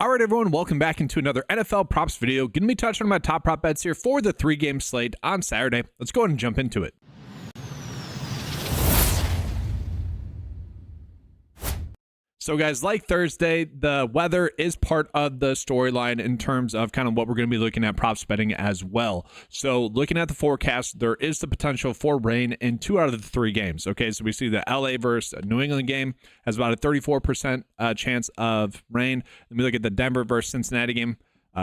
All right, everyone, welcome back into another NFL props video. Going to be touching on my top prop bets here for the 3-game slate on Saturday. Let's go ahead and jump into it. So guys, like Thursday, the weather is part of the storyline in terms of kind of what we're going to be looking at props betting as well. So looking at the forecast, there is the potential for rain in 2 out of the 3 games. Okay, so we see the LA versus New England game has about a 34% chance of rain. Then we look at the Denver versus Cincinnati game.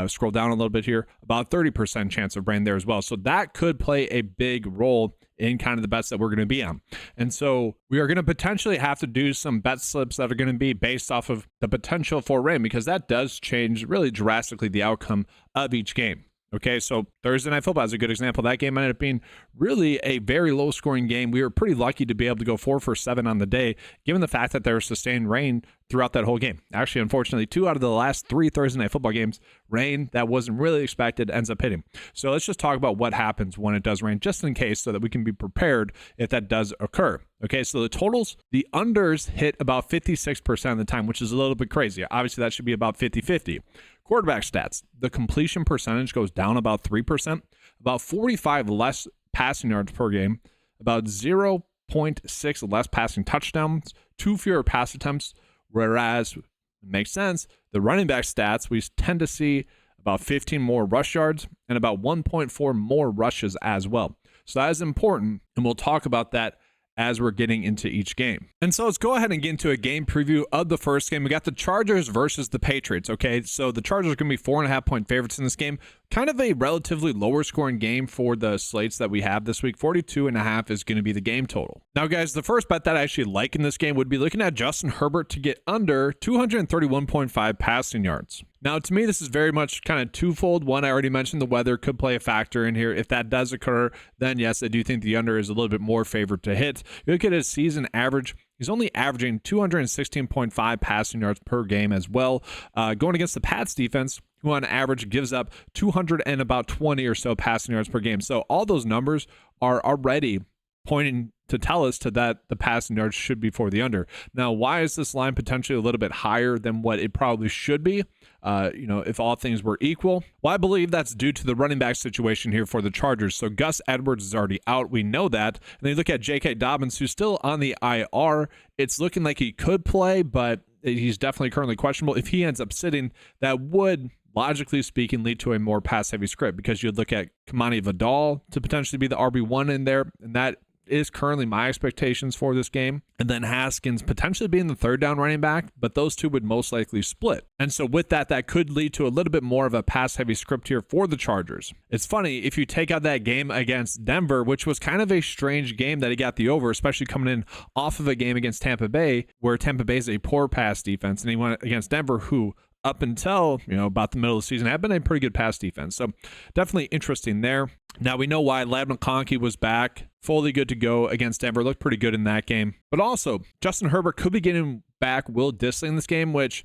Scroll down a little bit here, about 30% chance of rain there as well. So that could play a big role in kind of the bets that we're going to be on. And so we are going to potentially have to do some bet slips that are going to be based off of the potential for rain, because that does change really drastically the outcome of each game. Okay, so Thursday Night Football is a good example. That game ended up being really a very low-scoring game. We were pretty lucky to be able to go 4 for 7 on the day, given the fact that there was sustained rain throughout that whole game. Actually, unfortunately, 2 out of the last 3 Thursday Night Football games, rain that wasn't really expected ends up hitting. So let's just talk about what happens when it does rain, just in case, so that we can be prepared if that does occur. Okay, so the totals, the unders hit about 56% of the time, which is a little bit crazy. Obviously, that should be about 50-50. Quarterback stats, the completion percentage goes down about 3%, about 45 less passing yards per game, about 0.6 less passing touchdowns, 2 fewer pass attempts, whereas, it makes sense, the running back stats, we tend to see about 15 more rush yards and about 1.4 more rushes as well. So that is important, and we'll talk about that as we're getting into each game. And so let's go ahead and get into a game preview of the first game. We got the Chargers versus the Patriots, okay? So the Chargers are going to be 4.5-point favorites in this game. Kind of a relatively lower scoring game for the slates that we have this week. 42.5 is going to be the game total. Now, guys, the first bet that I actually like in this game would be looking at Justin Herbert to get under 231.5 passing yards. Now, to me, this is very much kind of twofold. One, I already mentioned the weather could play a factor in here. If that does occur, then yes, I do think the under is a little bit more favored to hit. You look at his season average, he's only averaging 216.5 passing yards per game as well. Going against the Pats defense, who on average gives up 220 or so passing yards per game. So all those numbers are already pointing to tell us that the passing yards should be for the under. Now, why is this line potentially a little bit higher than what it probably should be? If all things were equal. Well, I believe that's due to the running back situation here for the Chargers. So Gus Edwards is already out. We know that. And then you look at J.K. Dobbins, who's still on the IR. It's looking like he could play, but he's definitely currently questionable. If he ends up sitting, that would, logically speaking, lead to a more pass-heavy script, because you'd look at Kamani Vidal to potentially be the RB1 in there, and that is currently my expectations for this game. And then Haskins potentially being the third down running back, but those two would most likely split. And so with that could lead to a little bit more of a pass-heavy script here for the Chargers. It's funny, if you take out that game against Denver, which was kind of a strange game that he got the over, especially coming in off of a game against Tampa Bay, where Tampa Bay is a poor pass defense, and he went against Denver, who up until, about the middle of the season, have been a pretty good pass defense. So definitely interesting there. Now we know why. Ladd McConkey was back, fully good to go against Denver. Looked pretty good in that game. But also, Justin Herbert could be getting back Will Dissly in this game, which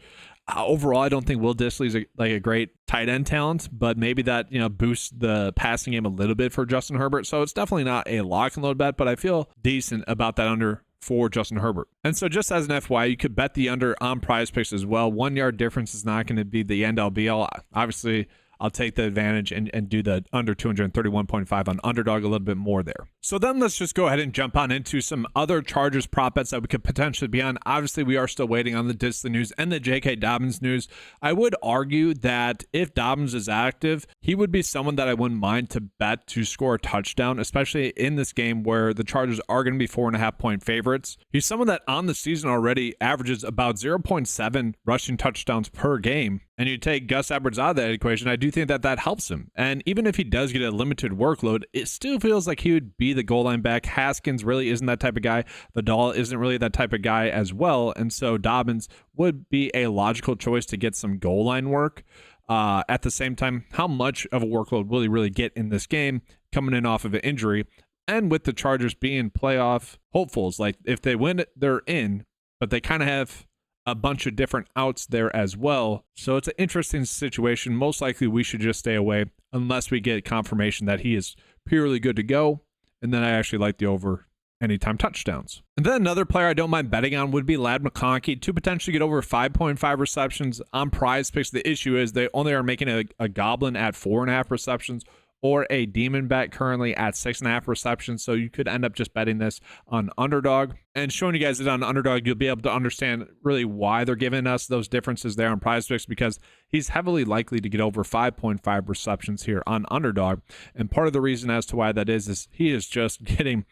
overall I don't think Will Dissly is a great tight end talent, but maybe that boosts the passing game a little bit for Justin Herbert. So it's definitely not a lock and load bet, but I feel decent about that under for Justin Herbert. And so just as an FYI, you could bet the under on PrizePicks as well. 1 yard difference is not going to be the end all be all. Obviously, I'll take the advantage and do the under 231.5 on underdog a little bit more there. So then let's just go ahead and jump on into some other Chargers prop bets that we could potentially be on. Obviously, we are still waiting on the Dissly news and the J.K. Dobbins news. I would argue that if Dobbins is active, he would be someone that I wouldn't mind to bet to score a touchdown, especially in this game where the Chargers are going to be 4.5-point favorites. He's someone that on the season already averages about 0.7 rushing touchdowns per game. And you take Gus Edwards out of that equation, I do think that helps him. And even if he does get a limited workload, it still feels like he would be the goal line back. Haskins really isn't that type of guy. Vidal isn't really that type of guy as well. And so Dobbins would be a logical choice to get some goal line work. At the same time, how much of a workload will he really get in this game coming in off of an injury? And with the Chargers being playoff hopefuls, like if they win, they're in, but they kind of have a bunch of different outs there as well. So it's an interesting situation. Most likely we should just stay away unless we get confirmation that he is purely good to go. And then I actually like the over anytime touchdowns. And then another player I don't mind betting on would be Ladd McConkey to potentially get over 5.5 receptions on PrizePicks. The issue is they only are making a goblin at 4.5 receptions or a demon bet currently at 6.5 receptions. So you could end up just betting this on Underdog. And showing you guys it on Underdog, you'll be able to understand really why they're giving us those differences there on PrizePicks, because he's heavily likely to get over 5.5 receptions here on Underdog. And part of the reason as to why that is he is just getting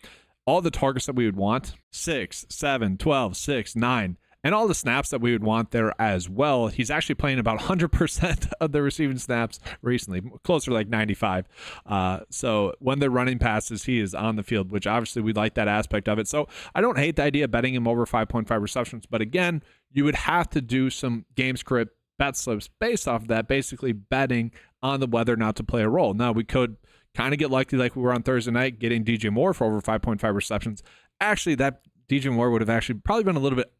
all the targets that we would want, 6, 7, 12, 6, 9, and all the snaps that we would want there as well. He's actually playing about 100% of the receiving snaps recently, closer to like 95. So when they're running passes, he is on the field, which obviously we like that aspect of it. So I don't hate the idea of betting him over 5.5 receptions, but again, you would have to do some game script bet slips based off of that, basically betting on the whether or not to play a role. Now, we could kind of get lucky like we were on Thursday night getting DJ Moore for over 5.5 receptions. Actually, that DJ Moore would have actually probably been a little bit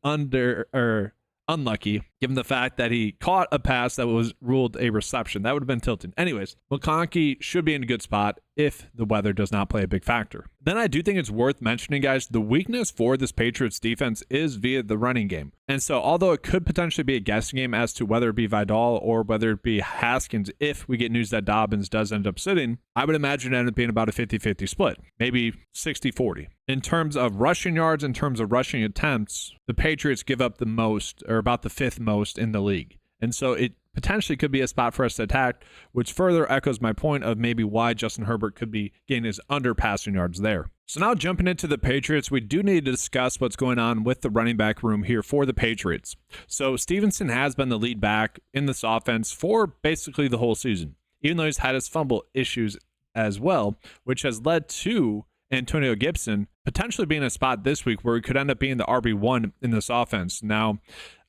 unlucky, given the fact that he caught a pass that was ruled a reception. That would have been tilted. Anyways, McConkey should be in a good spot if the weather does not play a big factor. Then I do think it's worth mentioning, guys, the weakness for this Patriots defense is via the running game. And so although it could potentially be a guessing game as to whether it be Vidal or whether it be Haskins, if we get news that Dobbins does end up sitting, I would imagine it end up being about a 50-50 split, maybe 60-40. In terms of rushing yards, in terms of rushing attempts, the Patriots give up the most, or about the 5th most in the league. And so it potentially could be a spot for us to attack, which further echoes my point of maybe why Justin Herbert could be getting his under passing yards there. So now jumping into the Patriots, we do need to discuss what's going on with the running back room here for the Patriots. So Stevenson has been the lead back in this offense for basically the whole season, even though he's had his fumble issues as well, which has led to Antonio Gibson potentially being a spot this week where he could end up being the RB1 in this offense. Now,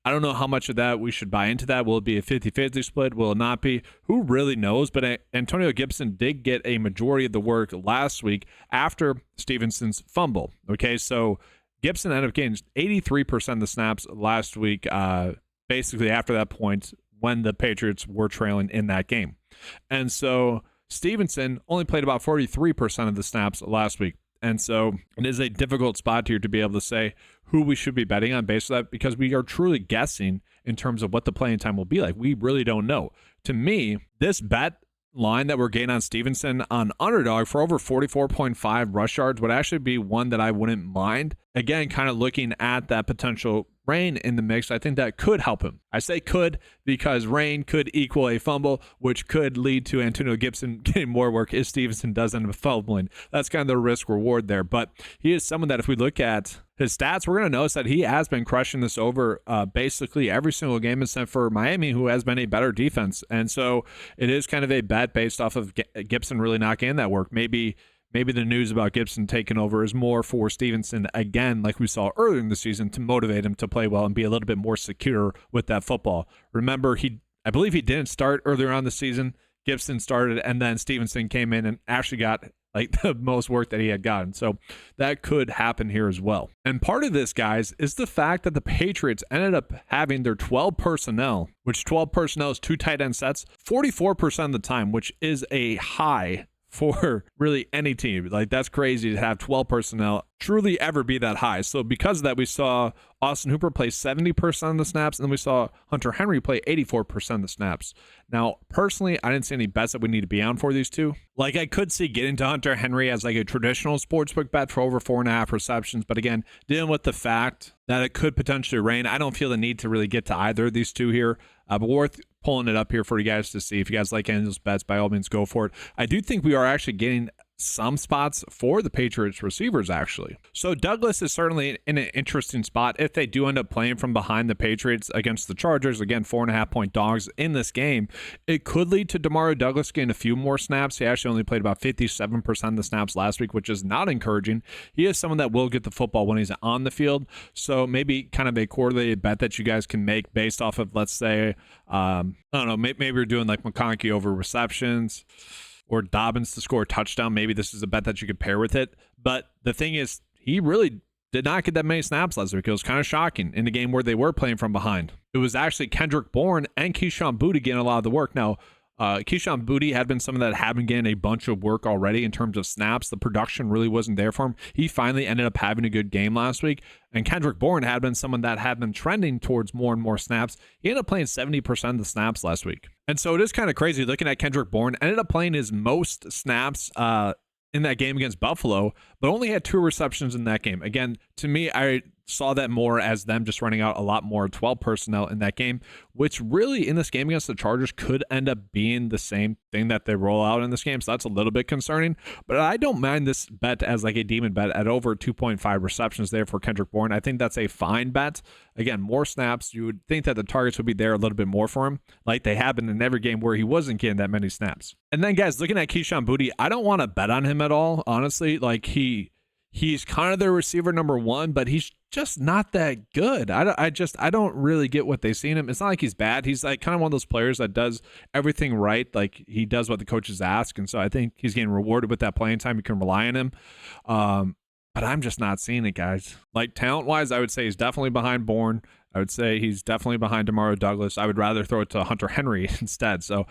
I don't know how much of that we should buy into that. Will it be a 50-50 split? Will it not be? Who really knows? But Antonio Gibson did get a majority of the work last week after Stevenson's fumble. Okay, so Gibson ended up getting 83% of the snaps last week, basically after that point when the Patriots were trailing in that game. And so Stevenson only played about 43% of the snaps last week. And so it is a difficult spot here to be able to say who we should be betting on based on that, because we are truly guessing in terms of what the playing time will be like. We really don't know. To me, this bet line that we're getting on Stevenson on Underdog for over 44.5 rush yards would actually be one that I wouldn't mind. Again, kind of looking at that potential rain in the mix, I think that could help him. I say could because rain could equal a fumble, which could lead to Antonio Gibson getting more work if Stevenson does end up fumbling. That's kind of the risk reward there. But he is someone that if we look at his stats, we're going to notice that he has been crushing this over basically every single game except for Miami, who has been a better defense. And so it is kind of a bet based off of Gibson really not getting that work. Maybe the news about Gibson taking over is more for Stevenson, again, like we saw earlier in the season, to motivate him to play well and be a little bit more secure with that football. Remember, I believe he didn't start earlier on the season. Gibson started, and then Stevenson came in and actually got like the most work that he had gotten. So that could happen here as well. And part of this, guys, is the fact that the Patriots ended up having their 12 personnel, which 12 personnel is 2 tight end sets, 44% of the time, which is a high for really any team. Like, that's crazy to have 12 personnel truly ever be that high. So because of that, we saw Austin Hooper play 70% of the snaps, and then we saw Hunter Henry play 84% of the snaps. Now, personally, I didn't see any bets that we need to be on for these two. Like, I could see getting to Hunter Henry as like a traditional sportsbook bet for over 4.5 receptions, but again, dealing with the fact that it could potentially rain, I don't feel the need to really get to either of these two here. But worth pulling it up here for you guys to see. If you guys like any of those bets, by all means, go for it. I do think we are actually getting some spots for the Patriots receivers, actually. So Douglas is certainly in an interesting spot if they do end up playing from behind the Patriots against the Chargers. Again, 4.5-point dogs in this game. It could lead to Demario Douglas getting a few more snaps. He actually only played about 57% of the snaps last week, which is not encouraging. He is someone that will get the football when he's on the field. So maybe kind of a correlated bet that you guys can make based off of, let's say, I don't know, maybe you're doing like McConkey over receptions, or Dobbins to score a touchdown. Maybe this is a bet that you could pair with it. But the thing is, he really did not get that many snaps last week. It was kind of shocking in the game where they were playing from behind. It was actually Kendrick Bourne and Keyshawn Boutte getting a lot of the work. Now, Keyshawn Boutte had been someone that had been getting a bunch of work already in terms of snaps. The production really wasn't there for him. He finally ended up having a good game last week. And Kendrick Bourne had been someone that had been trending towards more and more snaps. He ended up playing 70% of the snaps last week. And so it is kind of crazy looking at Kendrick Bourne. Ended up playing his most snaps in that game against Buffalo, but only had 2 receptions in that game. Again, to me, I saw that more as them just running out a lot more 12 personnel in that game, which really in this game against the Chargers could end up being the same thing that they roll out in this game. So that's a little bit concerning, but I don't mind this bet as like a demon bet at over 2.5 receptions there for Kendrick Bourne. I think that's a fine bet. Again, more snaps. You would think that the targets would be there a little bit more for him, like they have been in every game where he wasn't getting that many snaps. And then guys, looking at Keyshawn Boutte, I don't want to bet on him at all, honestly. Like he's kind of their receiver number 1, but he's just not that good. I don't really get what they see in him. It's not like he's bad. He's like kind of one of those players that does everything right. Like he does what the coaches ask. And so I think he's getting rewarded with that playing time. You can rely on him. But I'm just not seeing it, guys. Like talent wise, I would say he's definitely behind Bourne. I would say he's definitely behind Demario Douglas. I would rather throw it to Hunter Henry instead. So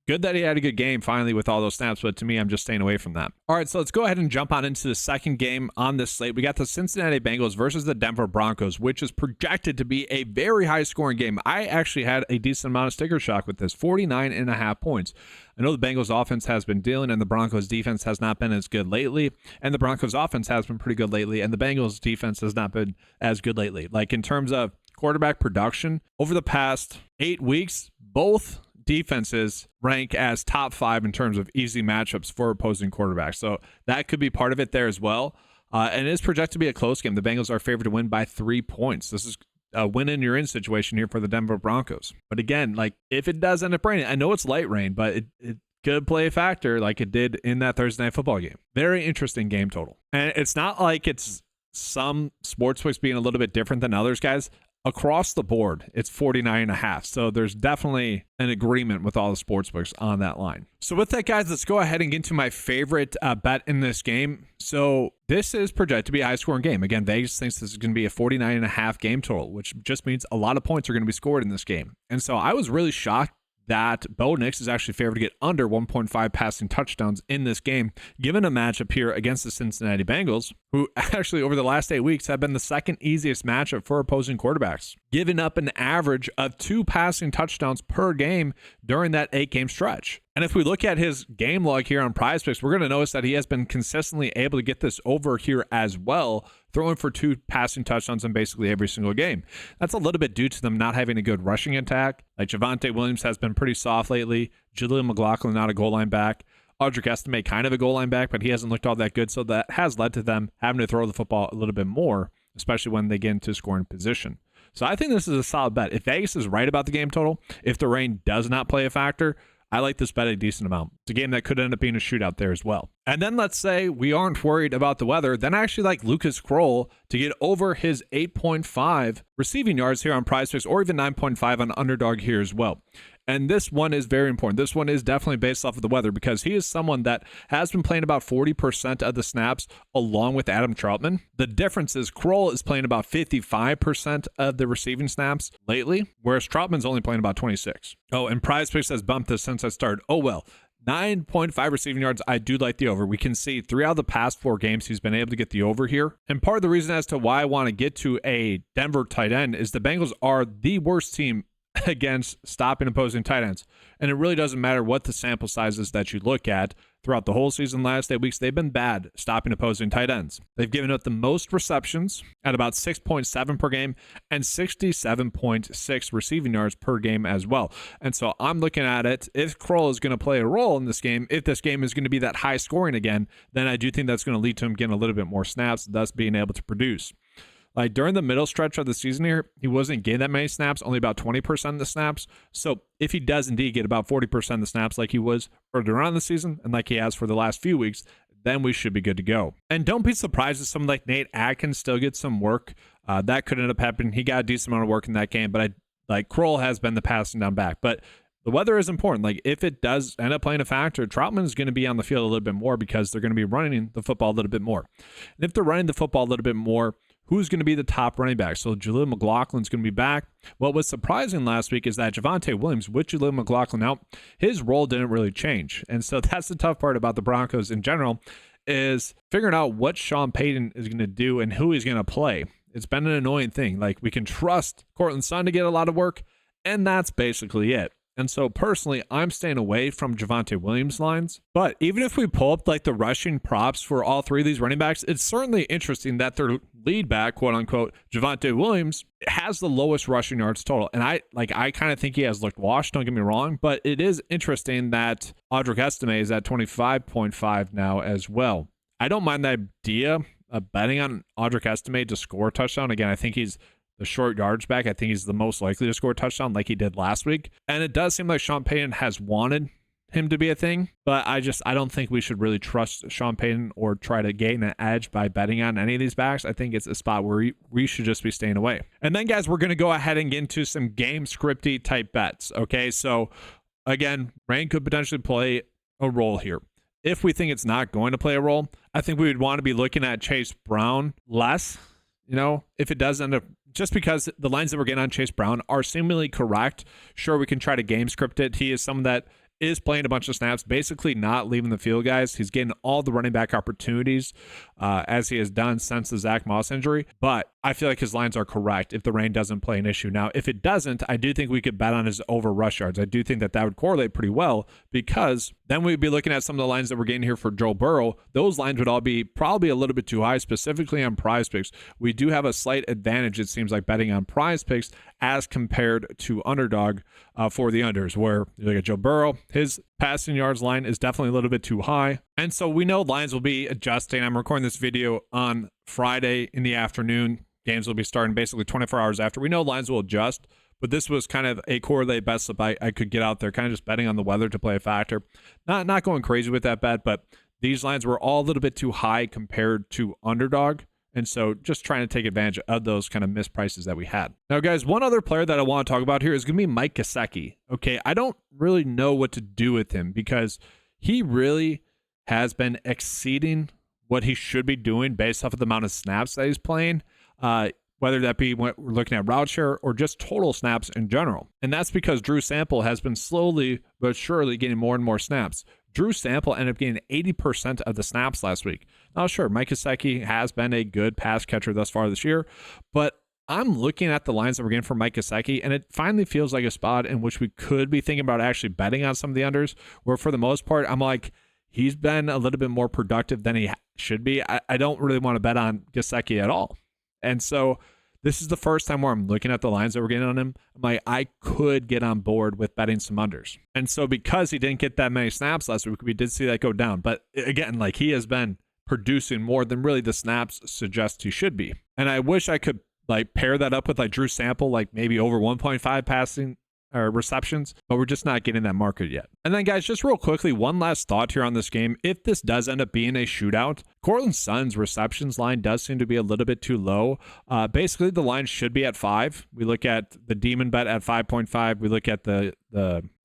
good that he had a good game finally with all those snaps, but to me, I'm just staying away from that. All right, so let's go ahead and jump on into the second game on this slate. We got the Cincinnati Bengals versus the Denver Broncos, which is projected to be a very high-scoring game. I actually had a decent amount of sticker shock with this, 49.5 points. I know the Bengals offense has been dealing, and the Broncos defense has not been as good lately, and the Broncos offense has been pretty good lately, and the Bengals defense has not been as good lately. Like in terms of quarterback production, over the past 8 weeks, both defenses rank as top 5 in terms of easy matchups for opposing quarterbacks. So that could be part of it there as well. And it is projected to be a close game. The Bengals are favored to win by 3 points. This is a win in you're in situation here for the Denver Broncos. But again, like if it does end up raining, I know it's light rain, but it could play a factor like it did in that Thursday night football game. Very interesting game total. And it's not like it's some sportsbooks being a little bit different than others, guys. Across the board, it's 49.5. So there's definitely an agreement with all the sportsbooks on that line. So with that, guys, let's go ahead and get to my favorite bet in this game. So this is projected to be a high-scoring game. Again, Vegas thinks this is going to be a 49.5 game total, which just means a lot of points are going to be scored in this game. And so I was really shocked that Bo Nix is actually favored to get under 1.5 passing touchdowns in this game, given a matchup here against the Cincinnati Bengals, who actually over the last 8 weeks have been the second easiest matchup for opposing quarterbacks, giving up an average of 2 passing touchdowns per game during that 8-game stretch. And if we look at his game log here on PrizePicks, we're going to notice that he has been consistently able to get this over here as well, throwing for 2 passing touchdowns in basically every single game. That's a little bit due to them not having a good rushing attack. Like Javonte Williams has been pretty soft lately. Jaleel McLaughlin, not a goal line back. Audric Estime, kind of a goal line back, but he hasn't looked all that good. So that has led to them having to throw the football a little bit more, especially when they get into scoring position. So I think this is a solid bet. If Vegas is right about the game total, if the rain does not play a factor, I like this bet a decent amount. It's a game that could end up being a shootout there as well. And then let's say we aren't worried about the weather. Then I actually like Lucas Kroll to get over his 8.5 receiving yards here on PrizePicks, or even 9.5 on Underdog here as well. And this one is very important. This one is definitely based off of the weather, because he is someone that has been playing about 40% of the snaps along with Adam Trautman. The difference is Kroll is playing about 55% of the receiving snaps lately, whereas Trautman's only playing about 26. Oh, and PrizePicks has bumped this since I started. Oh, well. 9.5 receiving yards. I do like the over. We can see 3 out of the past 4 games he's been able to get the over here. And part of the reason as to why I want to get to a Denver tight end is the Bengals are the worst team against stopping opposing tight ends. And it really doesn't matter what the sample sizes that you look at. Throughout the whole season, last 8 weeks, they've been bad stopping opposing tight ends. They've given up the most receptions at about 6.7 per game and 67.6 receiving yards per game as well. And so I'm looking at it, if Kroll is going to play a role in this game, if this game is going to be that high scoring again, then I do think that's going to lead to him getting a little bit more snaps, thus being able to produce. Like during the middle stretch of the season here, he wasn't getting that many snaps, only about 20% of the snaps. So if he does indeed get about 40% of the snaps like he was earlier on in the season and like he has for the last few weeks, then we should be good to go. And don't be surprised if someone like Nate Atkins still gets some work. That could end up happening. He got a decent amount of work in that game, but Kroll has been the passing down back. But the weather is important. Like if it does end up playing a factor, Trautman is going to be on the field a little bit more because they're going to be running the football a little bit more. And if they're running the football a little bit more, who's going to be the top running back. So Jaleel McLaughlin's going to be back. What was surprising last week is that Javonte Williams, with Jaleel McLaughlin out, his role didn't really change. And so that's the tough part about the Broncos in general, is figuring out what Sean Payton is going to do and who he's going to play. It's been an annoying thing. Like, we can trust Courtland Sutton to get a lot of work, and that's basically it. And so personally, I'm staying away from Javonte Williams lines. But even if we pull up like the rushing props for all three of these running backs, it's certainly interesting that their lead back, quote unquote, Javonte Williams, has the lowest rushing yards total. And I kind of think he has looked washed, don't get me wrong, but it is interesting that Audric Estime is at 25.5 now as well. I don't mind the idea of betting on Audric Estime to score a touchdown. Again, I think he's the short yards back. I think he's the most likely to score a touchdown like he did last week. And it does seem like Sean Payton has wanted him to be a thing, but I don't think we should really trust Sean Payton or try to gain an edge by betting on any of these backs. I think it's a spot where we should just be staying away. And then, guys, we're going to go ahead and get into some game scripty type bets. Okay, so again, rain could potentially play a role here. If we think it's not going to play a role, I think we would want to be looking at Chase Brown less. If it does end up, just because the lines that we're getting on Chase Brown are seemingly correct, sure, we can try to game script it. He is someone that is playing a bunch of snaps, basically not leaving the field, guys. He's getting all the running back opportunities as he has done since the Zach Moss injury. But I feel like his lines are correct if the rain doesn't play an issue. Now, if it doesn't, I do think we could bet on his over rush yards. I do think that would correlate pretty well, because then we'd be looking at some of the lines that we're getting here for Joe Burrow. Those lines would all be probably a little bit too high, specifically on PrizePicks. We do have a slight advantage, it seems like, betting on PrizePicks as compared to Underdog for the unders, where you look at Joe Burrow, his passing yards line is definitely a little bit too high. And so we know lines will be adjusting. I'm recording this video on Friday in the afternoon. Games will be starting basically 24 hours after. We know lines will adjust, but this was kind of a correlate bet slip I could get out there, kind of just betting on the weather to play a factor. Not going crazy with that bet, but these lines were all a little bit too high compared to Underdog. And so just trying to take advantage of those kind of missed prices that we had. Now, guys, one other player that I want to talk about here is going to be Mike Gesicki. Okay, I don't really know what to do with him, because he really has been exceeding what he should be doing based off of the amount of snaps that he's playing, whether that be when we're looking at route share or just total snaps in general. And that's because Drew Sample has been slowly but surely getting more and more snaps. Drew Sample ended up getting 80% of the snaps last week. Now, sure, Mike Gesicki has been a good pass catcher thus far this year, but I'm looking at the lines that we're getting from Mike Gesicki, and it finally feels like a spot in which we could be thinking about actually betting on some of the unders, where for the most part, I'm like, he's been a little bit more productive than he should be. I don't really want to bet on Gesicki at all. And so this is the first time where I'm looking at the lines that we're getting on him. I'm like, I could get on board with betting some unders. And so because he didn't get that many snaps last week, we did see that go down. But again, like, he has been producing more than really the snaps suggest he should be. And I wish I could like pair that up with like Drew Sample, like maybe over 1.5 passing or receptions, but we're just not getting that market yet. And then, guys, just real quickly, one last thought here on this game. If this does end up being a shootout, Courtland Sutton's receptions line does seem to be a little bit too low. Basically, the line should be at 5. We look at the Demon bet at 5.5. We look at the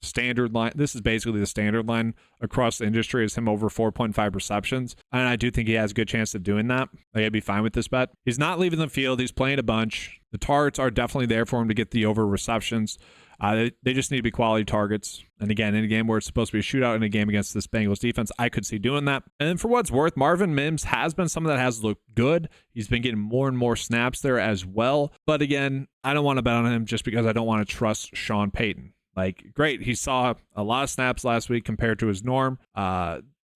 standard line. This is basically the standard line across the industry, is him over 4.5 receptions. And I do think he has a good chance of doing that. Like, I'd be fine with this bet. He's not leaving the field. He's playing a bunch. The targets are definitely there for him to get the over receptions. They just need to be quality targets. And again, in a game where it's supposed to be a shootout, in a game against this Bengals defense, I could see doing that. And then for what's worth, Marvin Mims has been someone that has looked good. He's been getting more and more snaps there as well. But again, I don't want to bet on him just because I don't want to trust Sean Payton. Like, great, he saw a lot of snaps last week compared to his norm.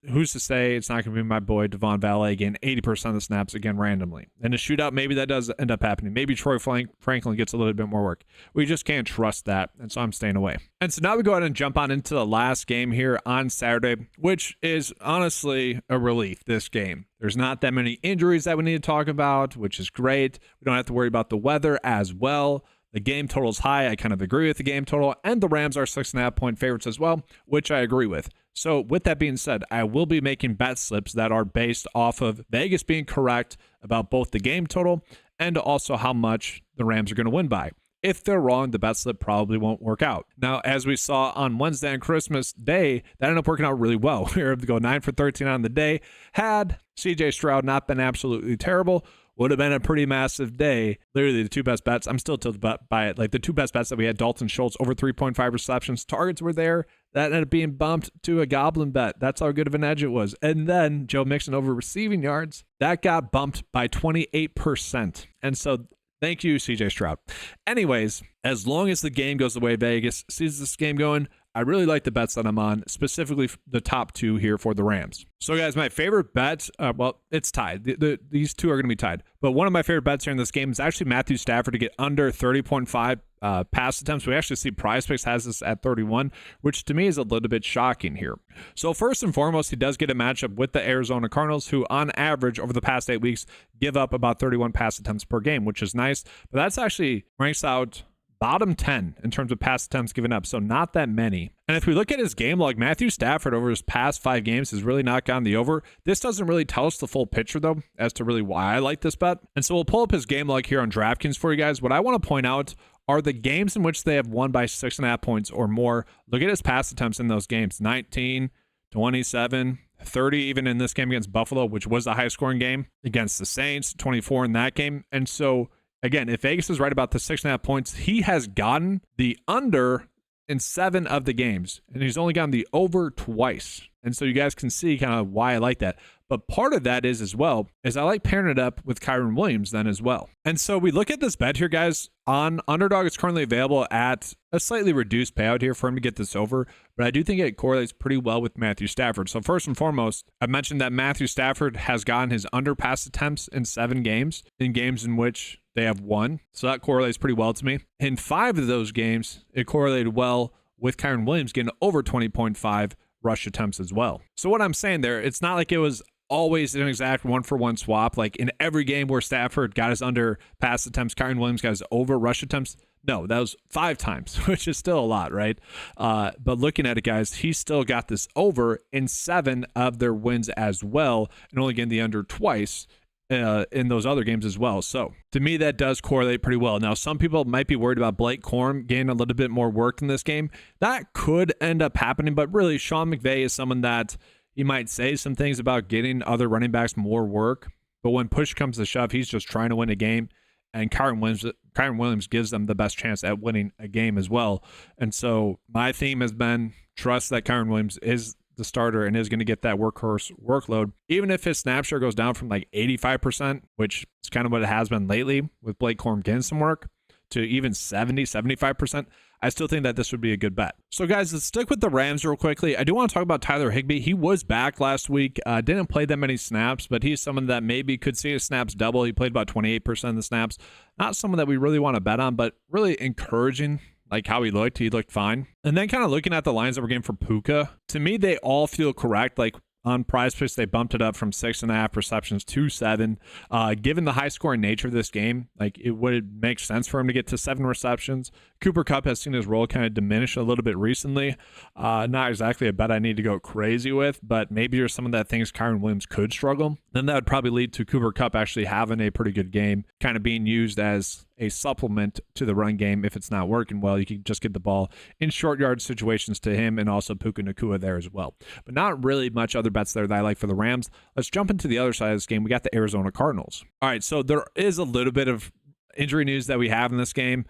Who's to say it's not going to be my boy Devon Valet getting 80% of the snaps again randomly? In a shootout, maybe that does end up happening. Maybe Troy Franklin gets a little bit more work. We just can't trust that, and so I'm staying away. And so now we go ahead and jump on into the last game here on Saturday, which is honestly a relief, this game. There's not that many injuries that we need to talk about, which is great. We don't have to worry about the weather as well. The game total is high. I kind of agree with the game total. And the Rams are 6.5-point favorites as well, which I agree with. So with that being said, I will be making bet slips that are based off of Vegas being correct about both the game total and also how much the Rams are going to win by. If they're wrong, the bet slip probably won't work out. Now, as we saw on Wednesday and Christmas Day, that ended up working out really well. We were able to go 9 for 13 on the day. Had CJ Stroud not been absolutely terrible, would have been a pretty massive day. Literally the two best bets, I'm still tilted by it. Like the two best bets that we had, Dalton Schultz over 3.5 receptions. Targets were there. That ended up being bumped to a goblin bet. That's how good of an edge it was. And then Joe Mixon over receiving yards. That got bumped by 28%. And so thank you, CJ Stroud. Anyways, as long as the game goes the way Vegas sees this game going, I really like the bets that I'm on, specifically the top two here for the Rams. So, guys, my favorite bet, well, it's tied. These two are going to be tied. But one of my favorite bets here in this game is actually Matthew Stafford to get under 30.5 pass attempts. We actually see PrizePicks has this at 31, which to me is a little bit shocking here. So, first and foremost, he does get a matchup with the Arizona Cardinals, who on average over the past 8 weeks give up about 31 pass attempts per game, which is nice. But that's actually ranks out bottom 10 in terms of pass attempts given up, so not that many. And if we look at his game log, Matthew Stafford over his past 5 games has really not gotten the over. This doesn't really tell us the full picture, though, as to really why I like this bet. And so we'll pull up his game log here on DraftKings for you guys. What I want to point out are the games in which they have won by 6.5 points or more. Look at his pass attempts in those games: 19, 27, 30 even in this game against Buffalo, which was a high-scoring game, against the Saints, 24 in that game. And so again, if Vegas is right about the 6.5 points, he has gotten the under in 7 of the games, and he's only gotten the over twice. And so you guys can see kind of why I like that. But part of that is as well, is I like pairing it up with Kyren Williams then as well. And so we look at this bet here, guys. On Underdog, it's currently available at a slightly reduced payout here for him to get this over, but I do think it correlates pretty well with Matthew Stafford. So first and foremost, I mentioned that Matthew Stafford has gotten his underpass attempts in 7 games, in games in which they have won. So that correlates pretty well to me. In 5 of those games, it correlated well with Kyren Williams getting over 20.5 rush attempts as well. So what I'm saying there, it's not like it was always an exact 1-for-1 swap. Like in every game where Stafford got his under pass attempts, Kyren Williams got his over rush attempts. No, that was 5 times, which is still a lot, right? But looking at it, guys, he still got this over in 7 of their wins as well, and only getting the under twice in those other games as well. So to me, that does correlate pretty well. Now, some people might be worried about Blake Corum getting a little bit more work in this game. That could end up happening, but really, Sean McVay is someone that you might say some things about getting other running backs more work, but when push comes to shove, he's just trying to win a game, and Kyren Williams gives them the best chance at winning a game as well. And so my theme has been trust that Kyren Williams is the starter and is going to get that workhorse workload, even if his snap share goes down from like 85%, which is kind of what it has been lately with Blake Corum getting some work, to even 70-75%. I still think that this would be a good bet. So guys, let's stick with the Rams real quickly. I do want to talk about Tyler Higbee. He was back last week, didn't play that many snaps, but he's someone that maybe could see his snaps double. He played about 28% of the snaps. Not someone that we really want to bet on, but really encouraging. Like how he looked fine. And then kind of looking at the lines that we're getting for Puka, to me, they all feel correct. Like on PrizePicks, they bumped it up from 6.5 receptions to 7. Given the high scoring nature of this game, like it would make sense for him to get to 7 receptions. Cooper Kupp has seen his role kind of diminish a little bit recently. Not exactly a bet I need to go crazy with, but maybe there's someone that thinks Kyren Williams could struggle. Then that would probably lead to Cooper Kupp actually having a pretty good game, kind of being used as a supplement to the run game. If it's not working well, you can just get the ball in short yard situations to him, and also Puka Nacua there as well. But not really much other bets there that I like for the Rams. Let's jump into the other side of this game. We got the Arizona Cardinals. All right, so there is a little bit of injury news that we have in this game.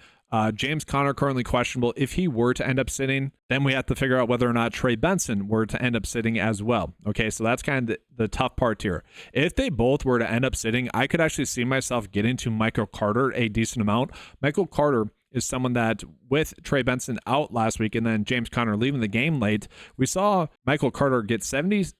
James Conner currently questionable. If he were to end up sitting, then we have to figure out whether or not Trey Benson were to end up sitting as well. Okay, so that's kind of the tough part here. If they both were to end up sitting, I could actually see myself getting to Michael Carter a decent amount. Michael Carter is someone that, with Trey Benson out last week and then James Conner leaving the game late, we saw Michael Carter get 71%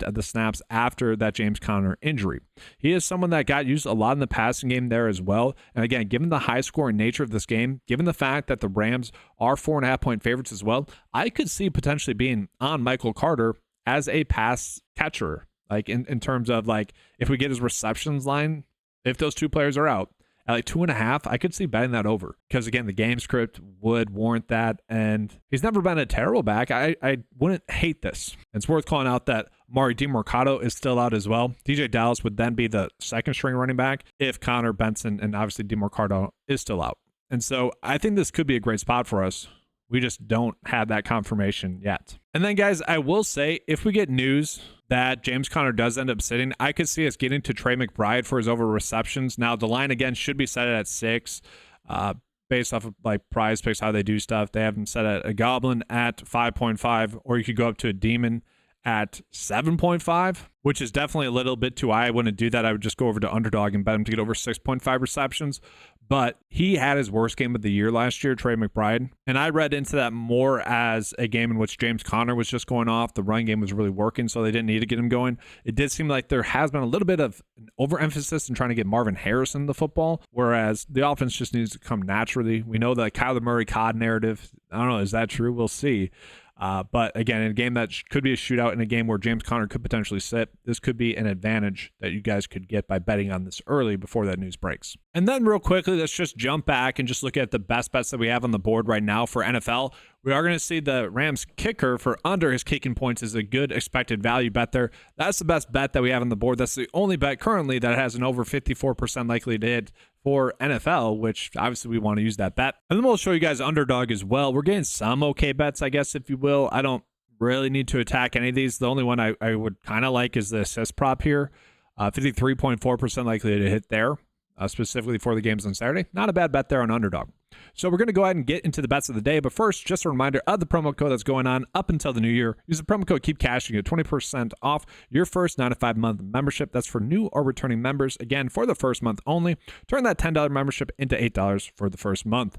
of the snaps after that James Conner injury. He is someone that got used a lot in the passing game there as well. And again, given the high scoring nature of this game, given the fact that the Rams are 4.5-point favorites as well, I could see potentially being on Michael Carter as a pass catcher. Like in terms of like, if we get his receptions line, if those two players are out, at like 2.5, I could see betting that over, because again, the game script would warrant that, and he's never been a terrible back. I wouldn't hate this. It's worth calling out that Mari DiMercato is still out as well. DJ Dallas would then be the second string running back if Connor, Benson, and obviously DiMercato is still out. And so I think this could be a great spot for us. We just don't have that confirmation yet. And then, guys, I will say, if we get news that James Conner does end up sitting, I could see us getting to Trey McBride for his over receptions. Now, the line, again, should be set at 6. Based off of like PrizePicks, how they do stuff. They have them set at a Goblin at 5.5, or you could go up to a Demon at 7.5, which is definitely a little bit too high. I wouldn't do that. I would just go over to Underdog and bet him to get over 6.5 receptions. But he had his worst game of the year last year, Trey McBride. And I read into that more as a game in which James Conner was just going off. The run game was really working, so they didn't need to get him going. It did seem like there has been a little bit of an overemphasis in trying to get Marvin Harrison the football, whereas the offense just needs to come naturally. We know the Kyler Murray COD narrative. I don't know, is that true? We'll see. But again, in a game that could be a shootout, in a game where James Conner could potentially sit, this could be an advantage that you guys could get by betting on this early before that news breaks. And then real quickly, let's just jump back and just look at the best bets that we have on the board right now for NFL. We are going to see the Rams kicker for under his kicking points is a good expected value bet there. That's the best bet that we have on the board. That's the only bet currently that has an over 54% likely to hit for NFL, which obviously we want to use that bet. And then we'll show you guys Underdog as well. We're getting some okay bets, I guess, if you will. I don't really need to attack any of these. The only one I would kind of like is the assist prop here. 53.4% likely to hit there, specifically for the games on Saturday. Not a bad bet there on Underdog. So we're going to go ahead and get into the bets of the day. But first, just a reminder of the promo code that's going on up until the new year. Use the promo code KEEPCASH to get 20% off your first 9 to 5 month membership. That's for new or returning members. Again, for the first month only. Turn that $10 membership into $8 for the first month.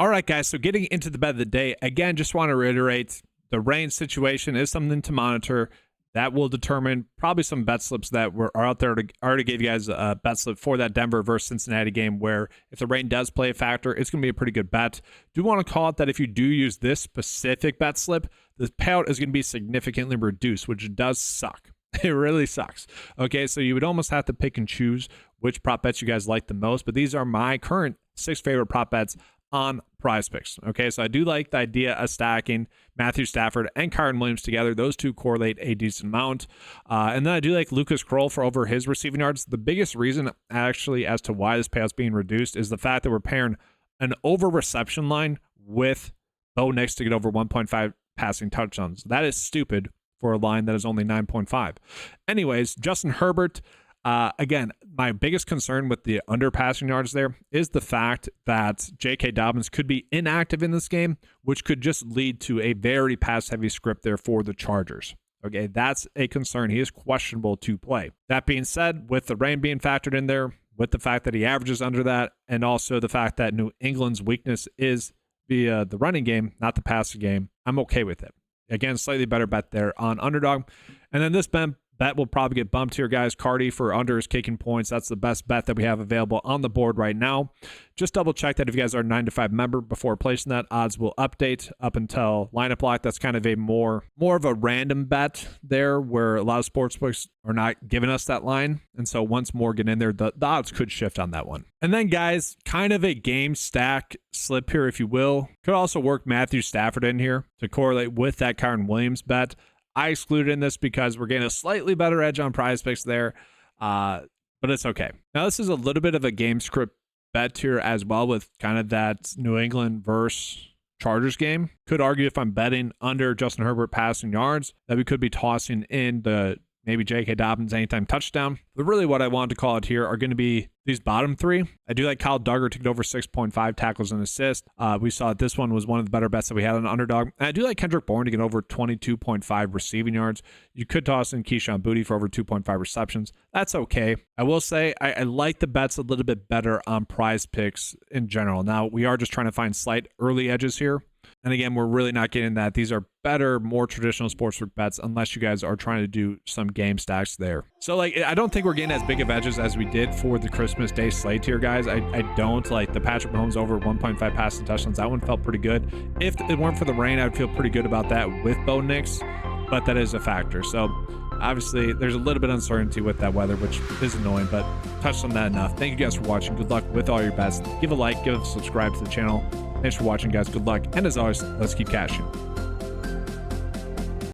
All right, guys. So getting into the bet of the day, again, just want to reiterate, the rain situation is something to monitor. That will determine probably some bet slips that are out there. I already gave you guys a bet slip for that Denver versus Cincinnati game where if the rain does play a factor, it's going to be a pretty good bet. Do want to call it that if you do use this specific bet slip, the payout is going to be significantly reduced, which does suck. It really sucks. Okay, so you would almost have to pick and choose which prop bets you guys like the most, but these are my current 6 favorite prop bets on PrizePicks. Okay, so I do like the idea of stacking Matthew Stafford and Kyren Williams together. Those two correlate a decent amount. And then I do like Lucas Kroll for over his receiving yards. The biggest reason actually as to why this payout's being reduced is the fact that we're pairing an over reception line with Bo Nix to get over 1.5 passing touchdowns. That is stupid for a line that is only 9.5. Anyways, Justin Herbert. Again, my biggest concern with the under passing yards there is the fact that J.K. Dobbins could be inactive in this game, which could just lead to a very pass-heavy script there for the Chargers. Okay, that's a concern. He is questionable to play. That being said, with the rain being factored in there, with the fact that he averages under that, and also the fact that New England's weakness is the running game, not the passing game, I'm okay with it. Again, slightly better bet there on Underdog. And then this bet will probably get bumped here, guys. Cardi for under is kicking points. That's the best bet that we have available on the board right now. Just double check that if you guys are a 9 to 5 member before placing that, odds will update up until lineup lock. That's kind of a more of a random bet there where a lot of sportsbooks are not giving us that line. And so once more get in there, the odds could shift on that one. And then, guys, kind of a game stack slip here, if you will. Could also work Matthew Stafford in here to correlate with that Kyren Williams bet. I excluded in this because we're getting a slightly better edge on PrizePicks there, but it's okay. Now, this is a little bit of a game script bet here as well with kind of that New England versus Chargers game. Could argue if I'm betting under Justin Herbert passing yards that we could be tossing in the maybe J.K. Dobbins anytime touchdown. But really what I wanted to call it here are going to be these bottom 3. I do like Kyle Duggar to get over 6.5 tackles and assists. We saw that this one was one of the better bets that we had on Underdog. And I do like Kendrick Bourne to get over 22.5 receiving yards. You could toss in Keyshawn Boutte for over 2.5 receptions. That's okay. I will say I like the bets a little bit better on PrizePicks in general. Now, we are just trying to find slight early edges here. And again, we're really not getting that. These are better, more traditional sportsbook bets unless you guys are trying to do some game stacks there. So, I don't think we're getting as big of edges as we did for the Christmas Day slate here, guys. I don't like the Patrick Mahomes over 1.5 passing touchdowns. That one felt pretty good. If it weren't for the rain, I'd feel pretty good about that with Bo Nix, but that is a factor. So, obviously, there's a little bit of uncertainty with that weather, which is annoying, but touched on that enough. Thank you guys for watching. Good luck with all your bets. Give a like, give a subscribe to the channel. Thanks for watching, guys. Good luck. And as always, let's keep cashing.